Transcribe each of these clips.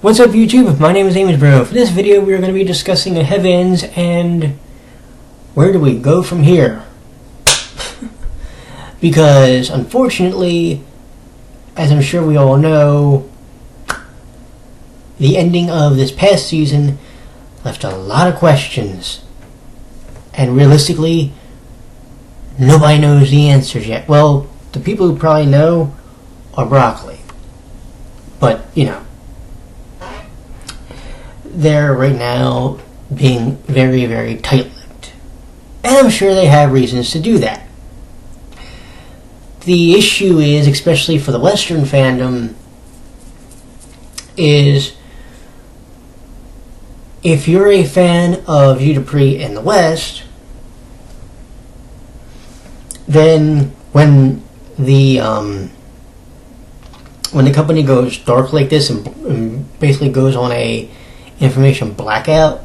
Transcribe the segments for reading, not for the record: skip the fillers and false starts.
What's up YouTube? My name is UtaPri. For this video we are going to be discussing the heavens and where do we go from here? Because unfortunately, as I'm sure we all know, the ending of this past season left a lot of questions. And realistically, nobody knows the answers yet. Well, the people who probably know are Broccoli. But, you know, they're right now being very, very tight-lipped. And I'm sure they have reasons to do that. The issue is, especially for the Western fandom, is if you're a fan of UtaPri in the West, then when the company goes dark like this and basically goes on a information blackout,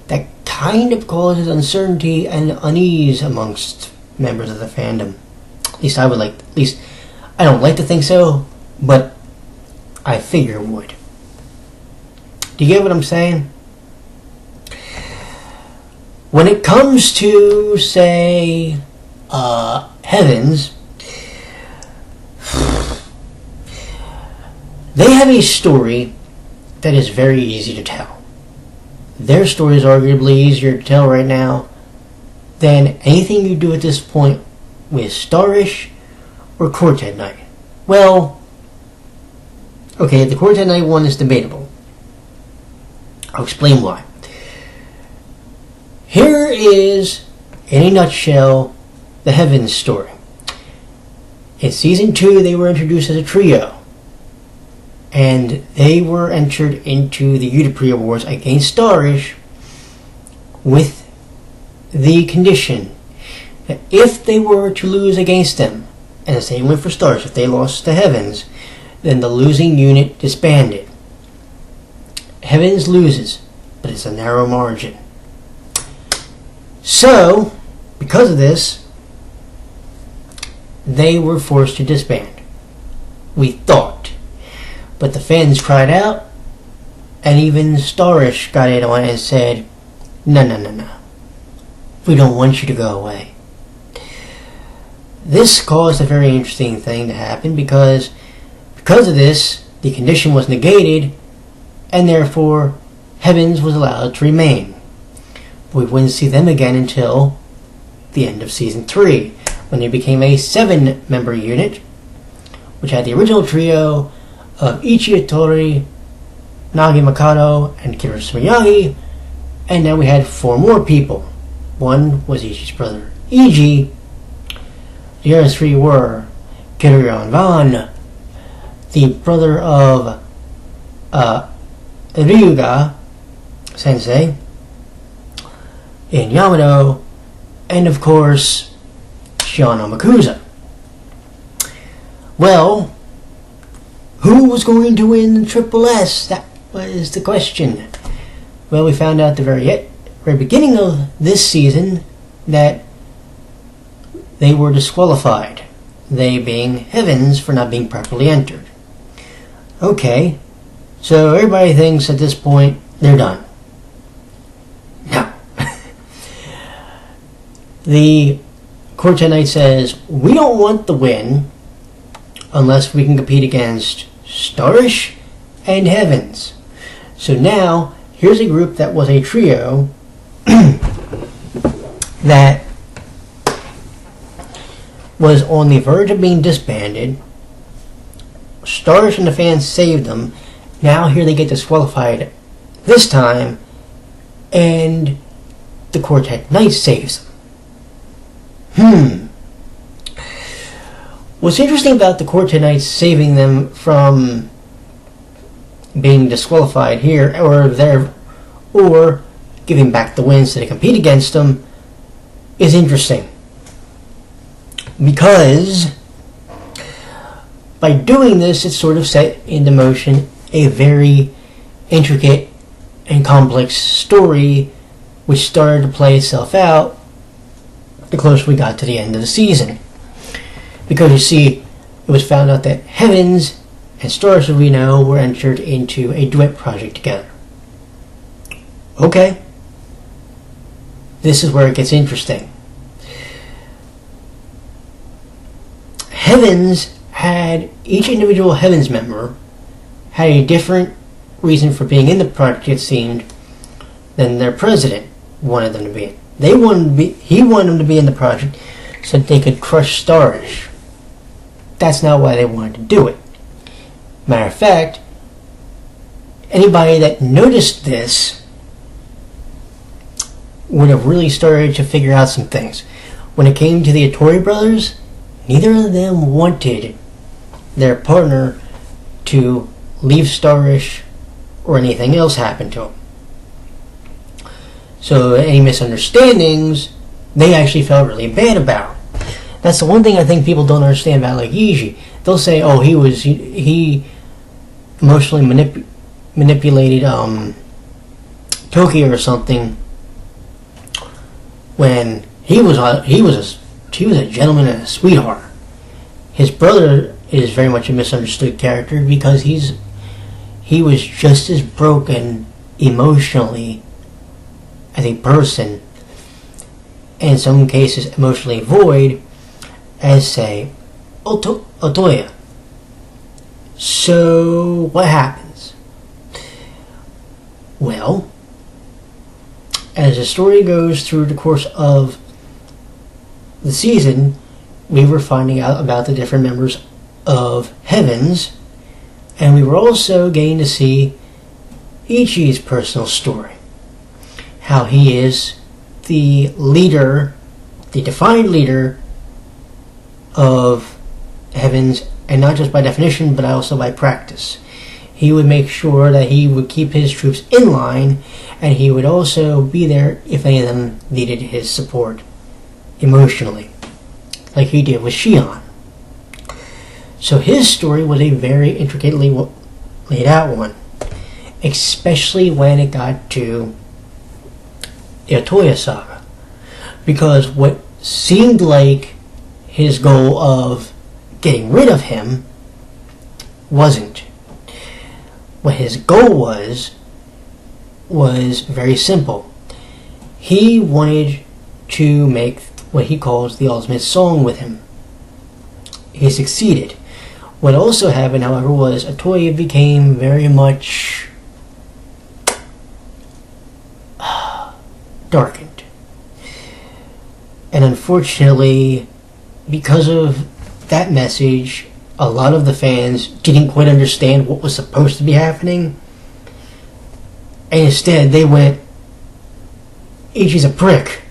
that kind of causes uncertainty and unease amongst members of the fandom. At least I don't like to think so, but I figure it would. Do you get what I'm saying? When it comes to, say, heavens, they have a story that is very easy to tell. Their story is arguably easier to tell right now than anything you do at this point with Starish or Quartet Night. Well, okay, the Quartet Night one is debatable. I'll explain why. Here is, in a nutshell, the Heavens story. In Season 2, they were introduced as a trio. And they were entered into the UtaPri Awards against Starish with the condition that if they were to lose against them, and the same went for Starish, if they lost to Heavens, then the losing unit disbanded. Heavens loses, but it's a narrow margin. So, because of this, they were forced to disband. We thought. But the fans cried out, and even Starish got in on it and said, no. We don't want you to go away. This caused a very interesting thing to happen because of this, the condition was negated, and therefore Heavens was allowed to remain. We wouldn't see them again until the end of Season 3, when they became a 7-member unit, which had the original trio of Ichi Ittori, Nagi Mikado, and Kirisu Miyagi, and then we had 4 more people. One was Ichi's brother, Iji. The other 3 were Kiryu Van, the brother of Ryuga Sensei, in Yamado, and of course, Shiano Makuza. Well, who was going to win Triple S? That was the question. Well, we found out at the very beginning of this season that they were disqualified. They being Heavens for not being properly entered. Okay, so everybody thinks at this point they're done. No. The Quartet Night says, we don't want the win unless we can compete against Starish and Heavens. So now, here's a group that was a trio that was on the verge of being disbanded. Starish and the fans saved them. Now here they get disqualified this time, and the Quartet Night saves them. What's interesting about the Quartet Knights saving them from being disqualified here, or giving back the wins so they compete against them, is interesting. Because by doing this, it sort of set into motion a very intricate and complex story which started to play itself out the closer we got to the end of the season. Because you see, it was found out that Heavens and Stars, as we know, were entered into a duet project together. Okay. This is where it gets interesting. Each individual Heavens member had a different reason for being in the project, it seemed, than their president wanted them to be in. He wanted them to be in the project so that they could crush Starish. That's not why they wanted to do it. Matter of fact, anybody that noticed this would have really started to figure out some things. When it came to the UtaPri brothers, neither of them wanted their partner to leave Starish or anything else happen to him. So any misunderstandings, they actually felt really bad about. That's the one thing I think people don't understand about like Iji. They'll say, "Oh, he emotionally manipulated Tokyo or something," when he was a gentleman and a sweetheart. His brother is very much a misunderstood character because he was just as broken emotionally as a person, and in some cases emotionally void, as say Otoya. So what happens? Well, as the story goes through the course of the season, we were finding out about the different members of Heavens, and we were also getting to see Ichi's personal story. How he is the leader, the defined leader of Heavens, and not just by definition, but also by practice. He would make sure that he would keep his troops in line, and he would also be there if any of them needed his support emotionally, like he did with Shion. So his story was a very intricately laid out one, especially when it got to the Otoya saga, because what seemed like his goal of getting rid of him wasn't. What his goal was very simple. He wanted to make what he calls the ultimate song with him. He succeeded. What also happened, however, was Otoya became very much darkened. And unfortunately, because of that message, a lot of the fans didn't quite understand what was supposed to be happening. And instead, they went, Ichi's a prick.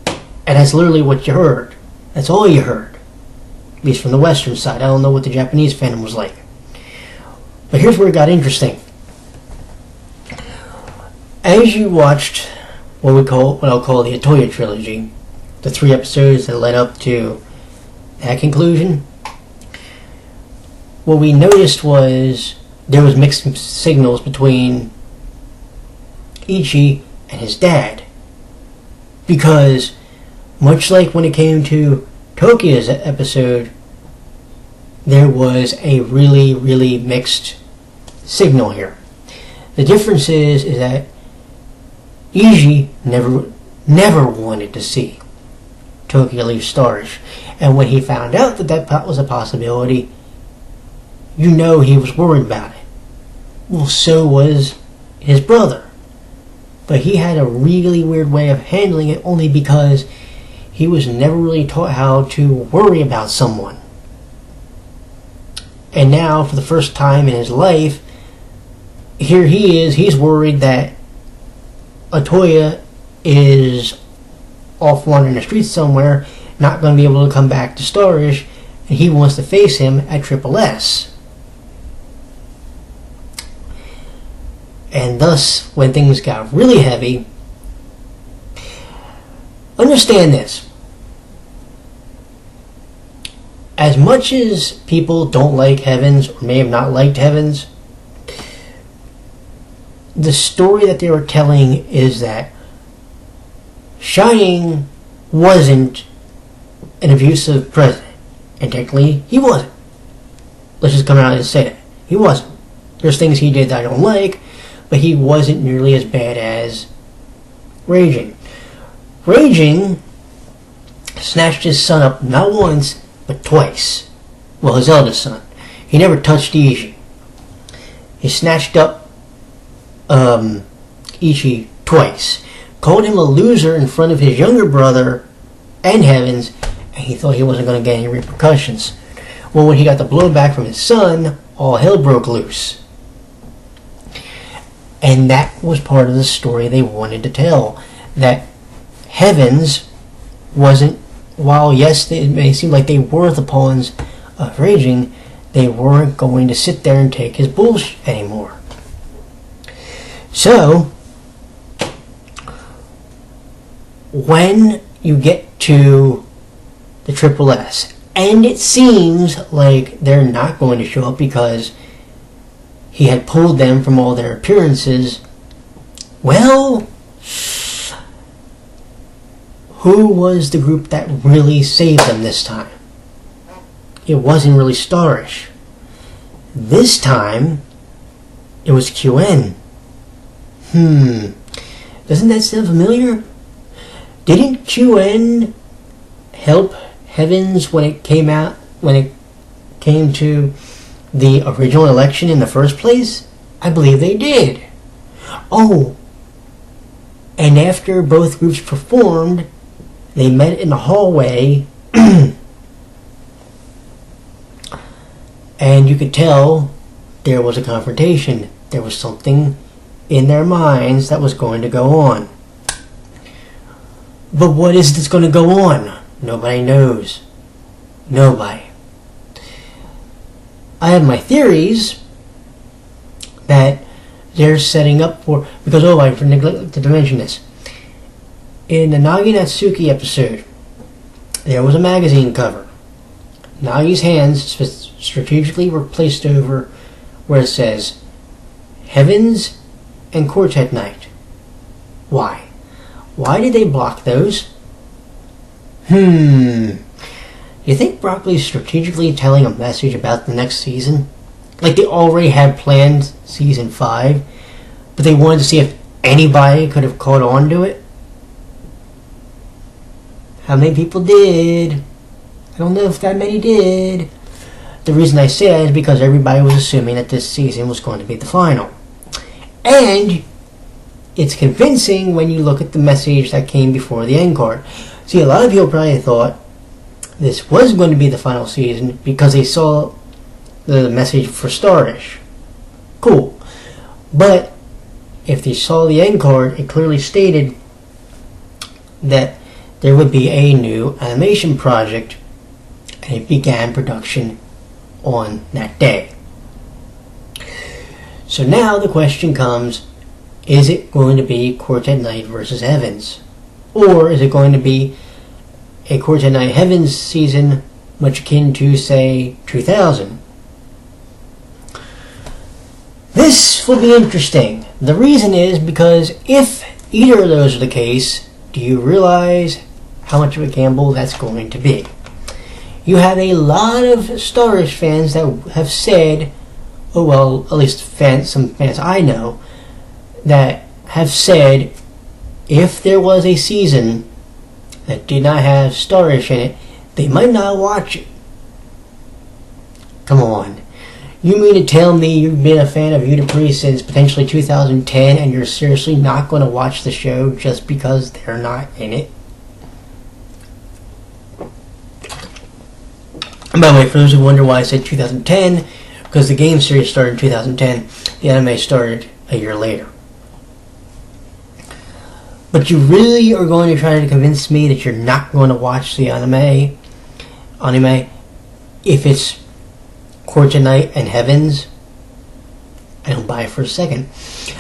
And that's literally what you heard. That's all you heard. At least from the Western side. I don't know what the Japanese fandom was like. But here's where it got interesting. As you watched what I'll call the Otoya trilogy, the 3 episodes that led up to that conclusion, what we noticed was there was mixed signals between Ichi and his dad. Because much like when it came to Tokyo's episode, there was a really, really mixed signal here. The difference is that Ichi never wanted to see Tokyo leave Starish. And when he found out that was a possibility, you know he was worried about it. Well, so was his brother. But he had a really weird way of handling it only because he was never really taught how to worry about someone. And now, for the first time in his life, here he is, he's worried that Otoya is off wandering the streets somewhere, not going to be able to come back to Starish, and he wants to face him at Triple S. And thus, when things got really heavy, understand this. As much as people don't like Heavens, or may have not liked Heavens, the story that they were telling is that Shining wasn't an abusive president. And technically, he wasn't. Let's just come out and say that. He wasn't. There's things he did that I don't like, but he wasn't nearly as bad as Raging. Raging snatched his son up not once, but twice. Well, his eldest son. He never touched Ichi. He snatched up Ichi twice. Called him a loser in front of his younger brother and Heavens, and he thought he wasn't going to get any repercussions. Well, when he got the blowback from his son, all hell broke loose. And that was part of the story they wanted to tell. That Heavens wasn't, while yes, it may seem like they were the pawns of Raging, they weren't going to sit there and take his bullshit anymore. So, when you get to the Triple S, and it seems like they're not going to show up because he had pulled them from all their appearances, well, who was the group that really saved them this time? It wasn't really Starish. This time, it was QN. Doesn't that sound familiar? Didn't QN help Heavens when it came to the original election in the first place? I believe they did. Oh, and after both groups performed, they met in the hallway, and you could tell there was a confrontation. There was something in their minds that was going to go on. But what is this going to go on? Nobody knows. Nobody. I have my theories that they're setting up for, because I neglected to mention this. In the Nagi Natsuki episode, there was a magazine cover. Nagi's hands strategically were placed over where it says Heavens and Quartet Night. Why? Why did they block those? You think Broccoli's strategically telling a message about the next season? Like they already had planned season 5, but they wanted to see if anybody could have caught on to it? How many people did? I don't know if that many did. The reason I say that is because everybody was assuming that this season was going to be the final. And it's convincing when you look at the message that came before the end card. See, a lot of people probably thought this was going to be the final season because they saw the message for Starish. Cool. But if they saw the end card, it clearly stated that there would be a new animation project, and it began production on that day. So now the question comes, is it going to be Quartet Night versus Heavens? Or is it going to be a Quartet Night Heavens season much akin to, say, 2000? This will be interesting. The reason is because if either of those are the case, do you realize how much of a gamble that's going to be? You have a lot of Starish fans that have said, oh well, at least some fans I know, that have said if there was a season that did not have Starish in it, they might not watch it. Come on. You mean to tell me you've been a fan of UtaPri since potentially 2010 and you're seriously not going to watch the show just because they're not in it? And by the way, for those who wonder why I said 2010, because the game series started in 2010, the anime started a year later. But you really are going to try to convince me that you're not going to watch the anime if it's Quartet Night and Heavens? I don't buy it for a second.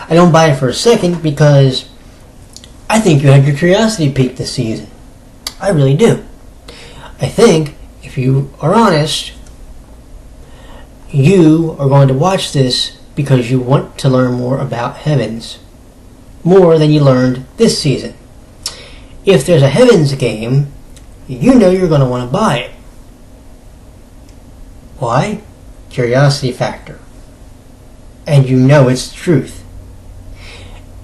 I don't buy it for a second because I think you had your curiosity piqued this season. I really do. I think, if you are honest, you are going to watch this because you want to learn more about Heavens. More than you learned this season. If there's a Heavens game, you know you're going to want to buy it. Why? Curiosity factor. and you know it's the truth.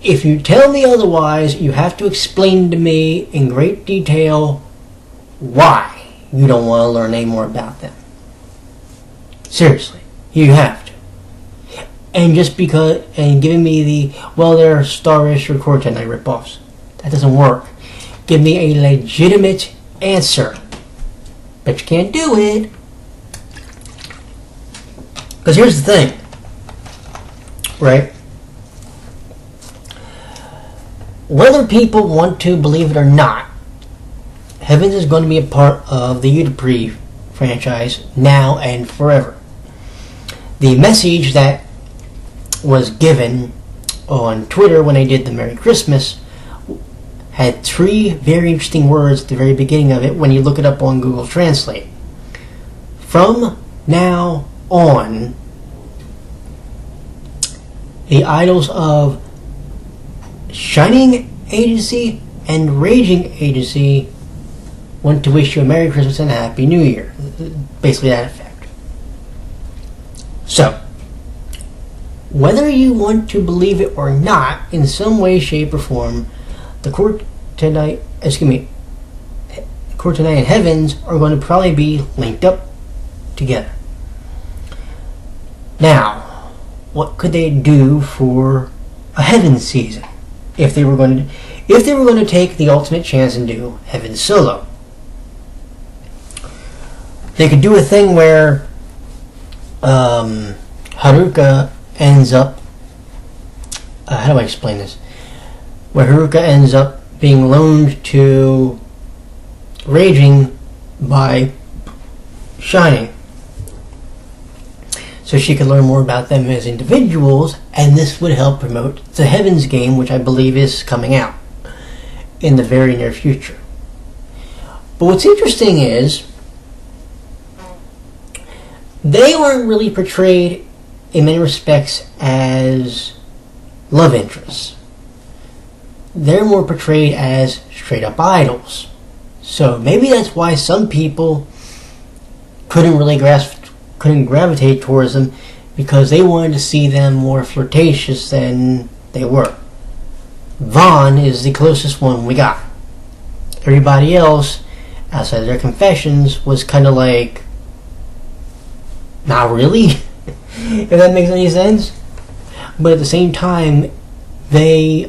If you tell me otherwise, you have to explain to me in great detail why you don't want to learn any more about them. Seriously, you have to. And just because, and giving me they're Starish or Cortana ripoffs, that doesn't work. Give me a legitimate answer. But you can't do it. Because here's the thing, right? Whether people want to believe it or not, Heavens is going to be a part of the UtaPri franchise now and forever. The message that was given on Twitter when I did the Merry Christmas had 3 very interesting words at the very beginning of it when you look it up on Google Translate. From now on, the idols of Shining Agency and Raging Agency want to wish you a Merry Christmas and a Happy New Year. Basically that effect. So, whether you want to believe it or not, in some way, shape, or form, the Cortana and Heavens are going to probably be linked up together. Now, what could they do for a Heavens season if they were going to take the ultimate chance and do Heavens solo? They could do a thing where Haruka ends up. How do I explain this? Where Haruka ends up being loaned to Raging by Shining, so she could learn more about them as individuals, and this would help promote the Heavens game, which I believe is coming out in the very near future. But what's interesting is they weren't really portrayed in many respects as love interests. They're more portrayed as straight up idols. So maybe that's why some people couldn't gravitate towards them, because they wanted to see them more flirtatious than they were. Vaughn is the closest one we got. Everybody else, outside of their confessions, was kind of like, not really, if that makes any sense. But at the same time, they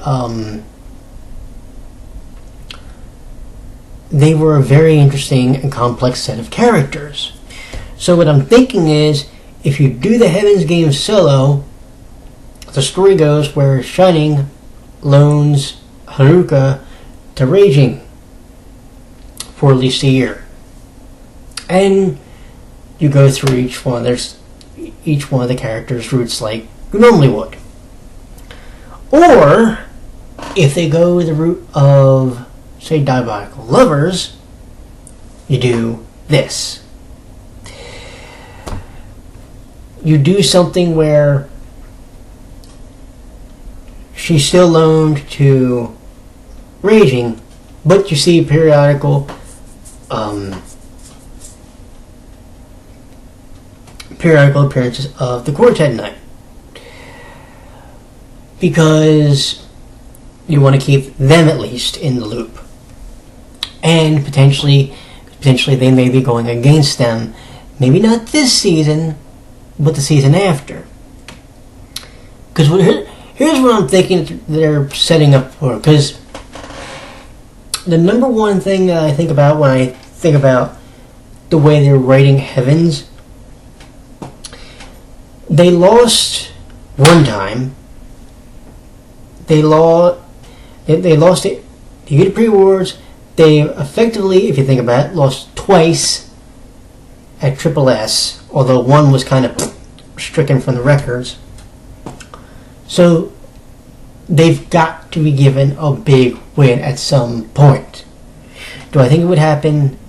were a very interesting and complex set of characters. So what I'm thinking is, if you do the Heavens game solo, the story goes where Shining loans Haruka to Raging for at least a year. And you go through each one of the characters' roots like you normally would. Or, if they go the route of, say, Diabolical Lovers, you do this. You do something where she's still loaned to Raging, but you see periodical appearances of the Quartet Knight, because you want to keep them at least in the loop, and potentially they may be going against them, maybe not this season, but the season after. Because here's what I'm thinking they're setting up for. Because the number one thing that I think about when I think about the way they're writing Heavens, they lost one time. They lost it. The UtaPri Awards. They effectively, if you think about it, lost twice at Triple S, although one was kind of stricken from the records. So they've got to be given a big win at some point. Do I think it would happen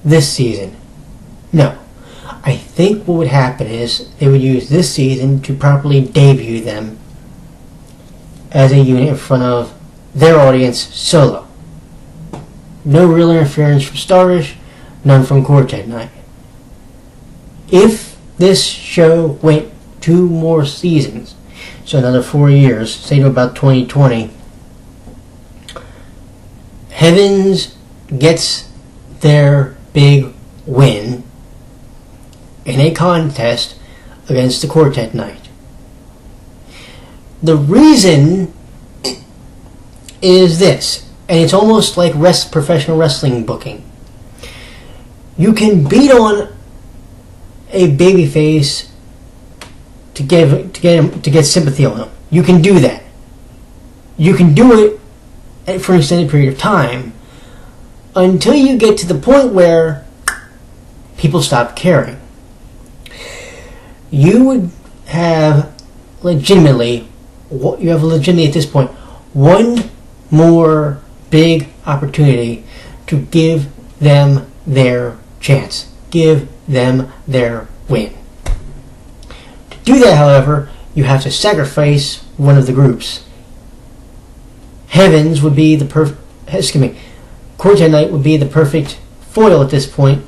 this season? No. I think what would happen is they would use this season to properly debut them as a unit in front of their audience solo. No real interference from Starish, none from Quartet Knight. If this show went 2 more seasons, so another 4 years, say to about 2020, Heavens gets their big win in a contest against the Quartet Knight. The reason is this, and it's almost like professional wrestling booking. You can beat on a babyface to get sympathy on him. You can do that. You can do it for an extended period of time until you get to the point where people stop caring. You would have legitimately at this point one more big opportunity to give them their chance, give them their win. To do that, however, you have to sacrifice one of the groups. Heavens would be Quartet Knight would be the perfect foil at this point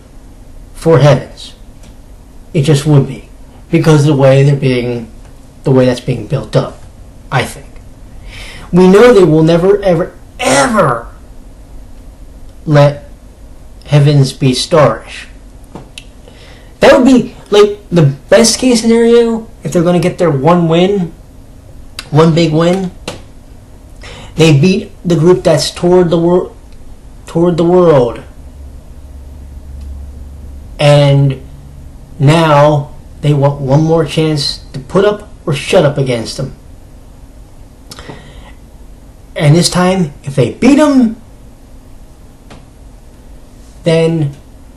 for Heavens. It just would be, because of the way that's being built up, I think. We know they will never, ever, ever let Heavens be Starish. That would be like the best case scenario if they're going to get their one big win. They beat the group that's toward the world, and now they want one more chance to put up or shut up against them. And this time, if they beat them, then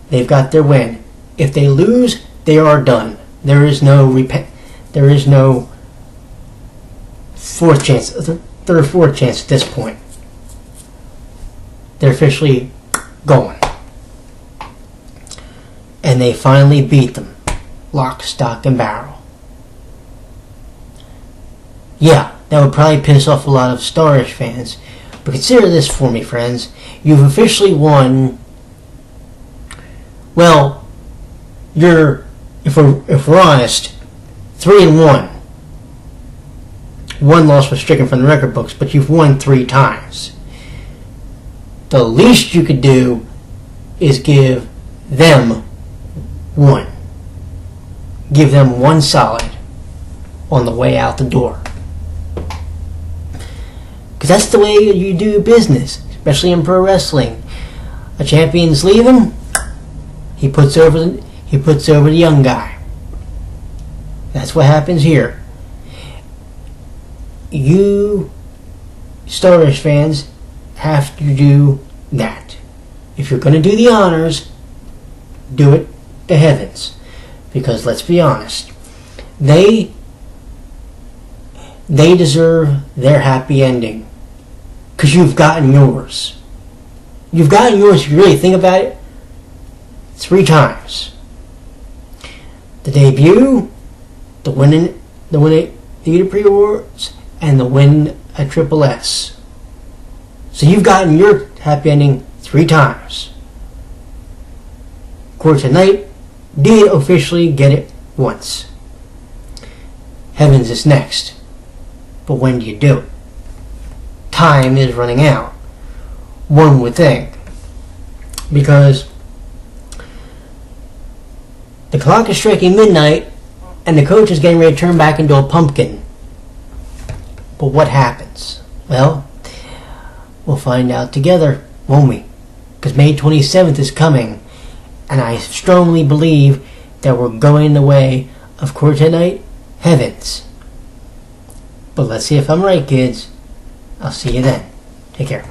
they've got their win. If they lose, they are done. There is no fourth chance, third or fourth chance at this point. They're officially going. And they finally beat them. Lock, stock, and barrel. Yeah, that would probably piss off a lot of Starish fans. But consider this for me, friends. You've officially won. Well, if we're honest, 3-1. One loss was stricken from the record books, but you've won 3 times. The least you could do is give them one. Give them one solid on the way out the door. Because that's the way you do business, especially in pro wrestling. A champion's leaving, he puts over the young guy. That's what happens here. You Starish fans have to do that. If you're going to do the honors, do it to Heavens. Because let's be honest, they deserve their happy ending. Because you've gotten yours. You've gotten yours, if you really think about it, 3 times. The debut, the win at the UtaPri Awards, and the win at Triple S. So you've gotten your happy ending 3 times. Quartet Knight did officially get it once. Heavens is next. But when do you do it? Time is running out. One would think. Because the clock is striking midnight and the coach is getting ready to turn back into a pumpkin. But what happens? Well, we'll find out together, won't we? Because May 27th is coming, and I strongly believe that we're going the way of Quartet Knight Heavens. But let's see if I'm right, kids. I'll see you then. Take care.